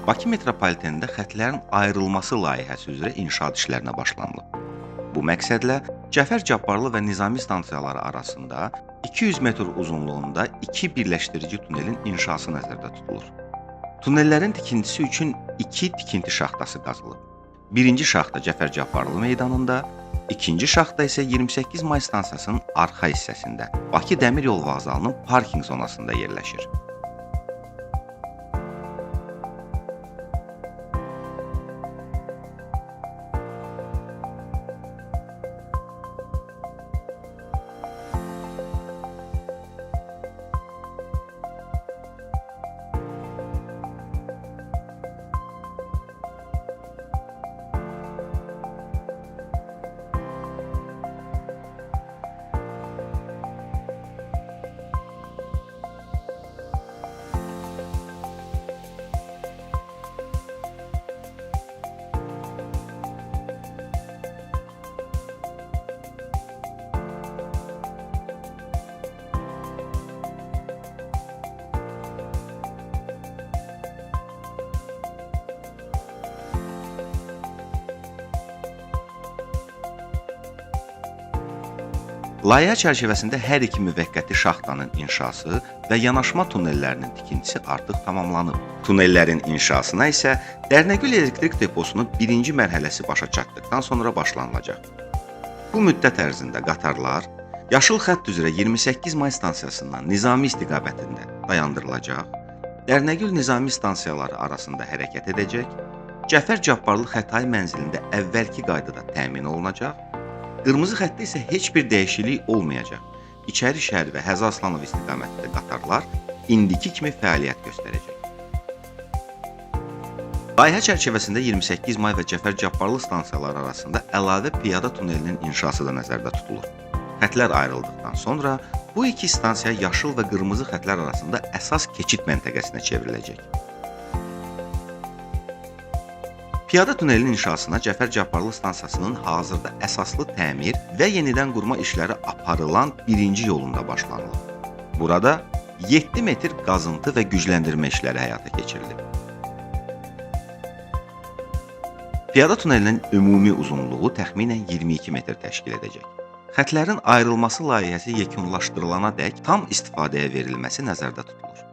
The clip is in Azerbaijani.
Bakı metropolitenində xətlərin ayrılması layihəsi üzrə inşaat işlərinə başlanılıb. Bu məqsədlə Cəfər Cabbarlı və Nizami stansiyaları arasında 200 metr uzunluğunda 2 birləşdirici tunelin inşası nəzərdə tutulur. Tunellərin tikintisi üçün 2 tikinti şaxtası qazılıb. Birinci şaxta Cəfər Cabbarlı meydanında, ikinci şaxta isə 28 may stansiyasının arxa hissəsində, Bakı Dəmir Yol Vağzalının parkinq zonasında yerləşir. Layihə çərçivəsində hər iki müvəqqəti şaxtanın inşası və yanaşma tunellərinin tikintisi artıq tamamlanıb. Tunellərin inşasına isə Dərnəgül elektrik deposunun birinci mərhələsi başa çatdıqdan sonra başlanılacaq. Bu müddət ərzində qatarlar yaşıl xətt üzrə 28 may stansiyasından Nizami istiqamətində dayandırılacaq, Dərnəgül Nizami stansiyaları arasında hərəkət edəcək, Cəfər Cabbarlı Xətai mənzilində əvvəlki qaydada təmin olunacaq, qırmızı xəttdə isə heç bir dəyişiklik olmayacaq. İçəri şəhər və Həzi Aslanov istiqamətində qatarlar indiki kimi fəaliyyət göstərəcək. Layihə çərçivəsində 28 may və Cəfər Cabbarlı stansiyaları arasında əlavə piyada tunelinin inşası da nəzərdə tutulur. Xətlər ayrıldıqdan sonra bu iki stansiya yaşıl və qırmızı xətlər arasında əsas keçid məntəqəsinə çevriləcək. Piyada tunelinin inşasına Cəfər Cabbarlı stansiyasının hazırda əsaslı təmir və yenidən qurma işləri aparılan birinci yolunda başlanılıb. Burada 7 metr qazıntı və gücləndirmə işləri həyata keçirilib. Piyada tunelinin ümumi uzunluğu təxminən 22 metr təşkil edəcək. Xətlərin ayrılması layihəsi yekunlaşdırılana dək tam istifadəyə verilməsi nəzərdə tutulur.